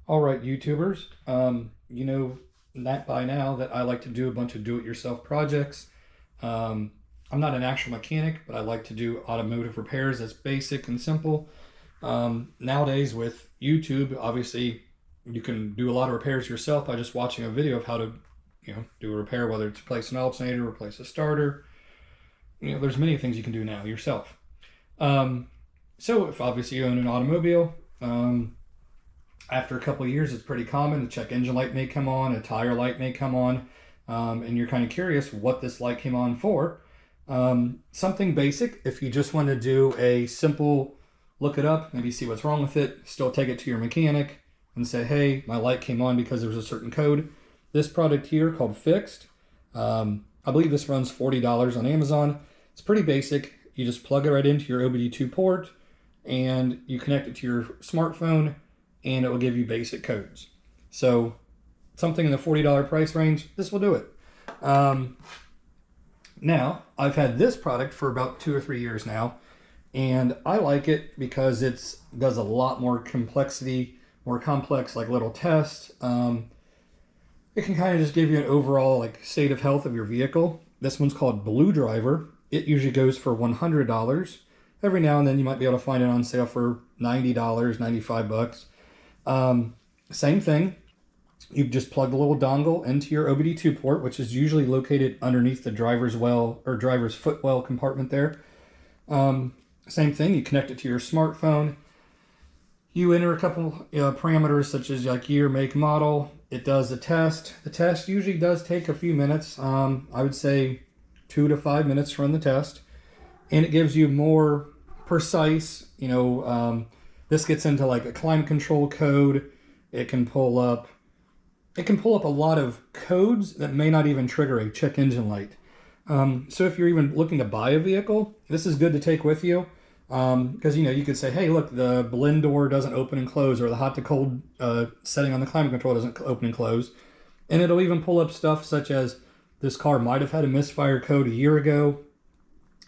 All right, YouTubers, you know that by now that I like to do a bunch of do-it-yourself projects. Um, I'm not an actual mechanic, but I like to do automotive repairs that's basic and simple. Nowadays with YouTube, obviously you can do a lot of repairs yourself by just watching a video of how to, do a repair, whether it's replace an alternator, replace a starter. There's many things you can do now yourself. So if obviously you own an automobile, after a couple of years, it's pretty common. The check engine light may come on, a tire light may come on, and you're kind of curious what this light came on for. Something basic, if you just want to do a simple look it up, maybe see what's wrong with it, still take it to your mechanic and say, hey, my light came on because there was a certain code. This product here called Fixed, I believe this runs $40 on Amazon. It's pretty basic. You just plug it right into your OBD2 port and you connect it to your smartphone, and it will give you basic codes. So something in the $40 price range, this will do it. Now, I've had this product for about 2 or 3 years now, and I like it because it does a lot more complexity, more complex, like little tests. It can kind of just give you an overall state of health of your vehicle. This one's called Blue Driver. It usually goes for $100. Every now and then you might be able to find it on sale for $90, $95. Same thing. You just plug the little dongle into your OBD2 port, which is usually located underneath the driver's well or driver's footwell compartment there. Same thing. You connect it to your smartphone. You enter a couple parameters such as year, make, model. It does the test. The test usually does take a few minutes. I would say 2 to 5 minutes to run the test, and it gives you more precise, this gets into a climate control code. It can pull up a lot of codes that may not even trigger a check engine light. So if you're even looking to buy a vehicle, this is good to take with you. Because you could say, hey, look, the blend door doesn't open and close, or the hot to cold setting on the climate control doesn't open and close. And it'll even pull up stuff such as this car might have had a misfire code a year ago.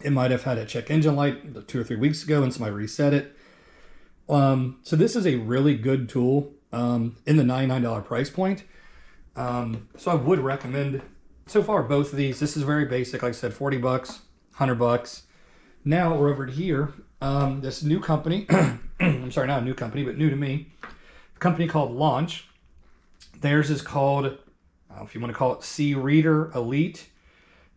It might have had a check engine light 2 or 3 weeks ago and somebody reset it. So this is a really good tool in the $99 price point. So I would recommend, so far, both of these. This is very basic, like I said, $40, $100. Now we're over here. This new company, I'm sorry, not a new company, but new to me, a company called Launch. Theirs is called, if you want to call it C Reader Elite.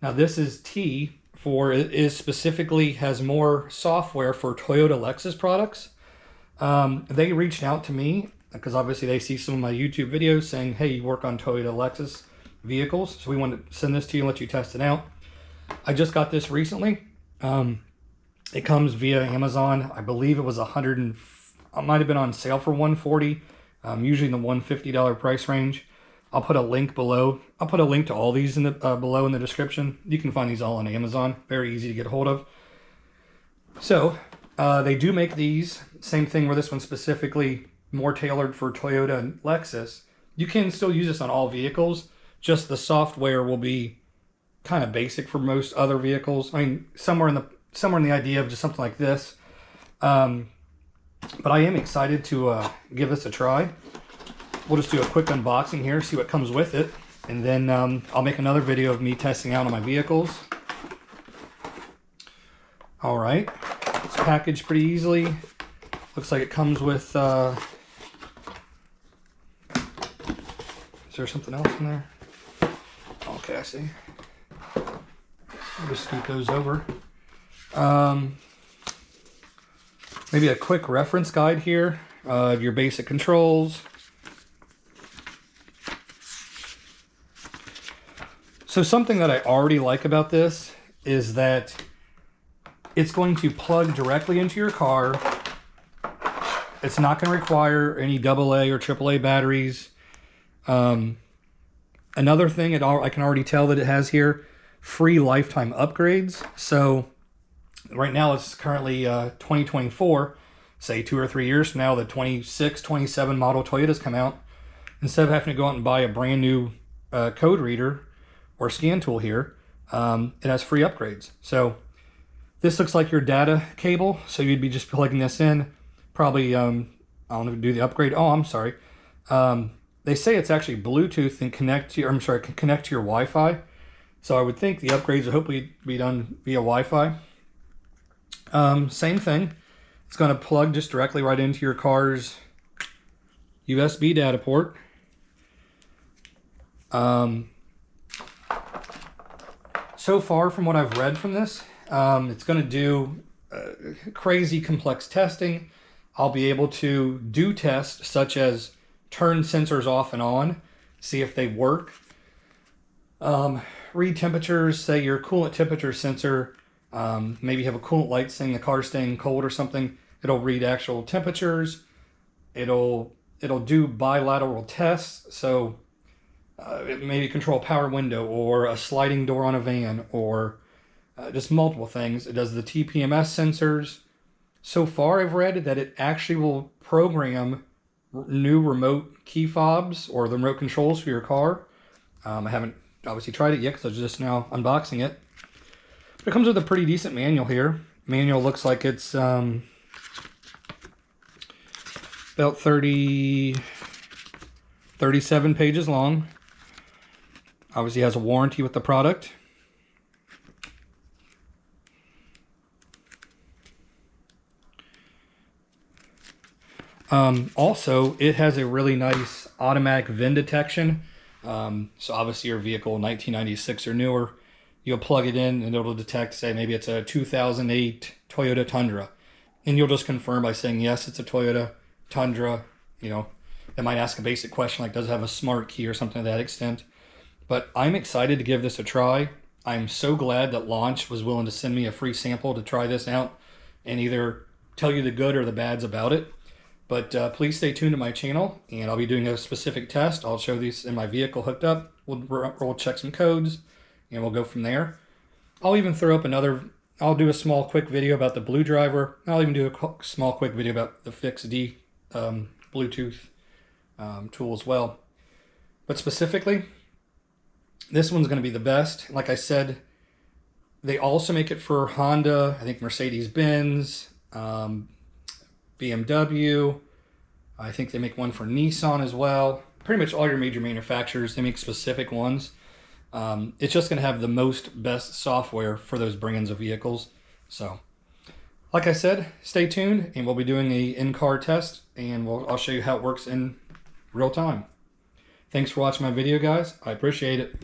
Now this is T for, it is specifically has more software for Toyota Lexus products. They reached out to me because obviously they see some of my YouTube videos saying, hey, you work on Toyota Lexus vehicles, so we wanted to send this to you and let you test it out. I just got this recently. It comes via Amazon. I believe it was it might have been on sale for $140, usually in the $150 price range. I'll put a link below. I'll put a link to all these in the below in the description. You can find these all on Amazon. Very easy to get a hold of. So they do make these. Same thing where this one's specifically more tailored for Toyota and Lexus. You can still use this on all vehicles. Just the software will be kind of basic for most other vehicles. I mean, somewhere in the idea of just something like this. But I am excited to give this a try. We'll just do a quick unboxing here, see what comes with it, and then I'll make another video of me testing out on my vehicles. All right, it's packaged pretty easily. Looks like it comes with, is there something else in there? Okay, I see. I'll just scoot those over. Maybe a quick reference guide here of your basic controls. So something that I already like about this is that it's going to plug directly into your car. It's not going to require any AA or AAA batteries. Another thing I can already tell that it has here, free lifetime upgrades. So right now it's currently 2024. Say 2 or 3 years from now, the 26, 27 model Toyotas come out. Instead of having to go out and buy a brand new code reader or scan tool here, it has free upgrades. So this looks like your data cable. So you'd be just plugging this in. Probably, I don't know, do the upgrade. Oh, I'm sorry. They say it's actually Bluetooth and connect to your, I'm sorry, can connect to your Wi-Fi. So I would think the upgrades will hopefully be done via Wi-Fi. Same thing. It's going to plug just directly right into your car's USB data port. So far from what I've read from this, it's going to do crazy complex testing. I'll be able to do tests such as turn sensors off and on, see if they work. Read temperatures, say your coolant temperature sensor, maybe have a coolant light saying the car's staying cold or something. It'll read actual temperatures. It'll do bilateral tests, so it maybe control a power window or a sliding door on a van or just multiple things. It does the TPMS sensors. So far I've read that it actually will program new remote key fobs or the remote controls for your car. I haven't obviously tried it yet because I was just now unboxing it. But it comes with a pretty decent manual here. Manual looks like it's about 37 pages long. Obviously has a warranty with the product. Also, it has a really nice automatic VIN detection. So obviously your vehicle 1996 or newer, you'll plug it in and it'll detect, say maybe it's a 2008 Toyota Tundra. And you'll just confirm by saying, yes, it's a Toyota Tundra. You know, it might ask a basic question like, does it have a smart key or something to that extent? But I'm excited to give this a try. I'm so glad that Launch was willing to send me a free sample to try this out and either tell you the good or the bads about it. But please stay tuned to my channel, and I'll be doing a specific test. I'll show these in my vehicle hooked up. We'll check some codes, and we'll go from there. I'll even throw up I'll do a small quick video about the Blue Driver. I'll even do a small quick video about the FixD Bluetooth tool as well. But specifically, this one's going to be the best. Like I said, they also make it for Honda, I think Mercedes-Benz, BMW. I think they make one for Nissan as well. Pretty much all your major manufacturers, they make specific ones. It's just going to have the best software for those brands of vehicles. So, like I said, stay tuned, and we'll be doing a in-car test, and I'll show you how it works in real time. Thanks for watching my video, guys. I appreciate it.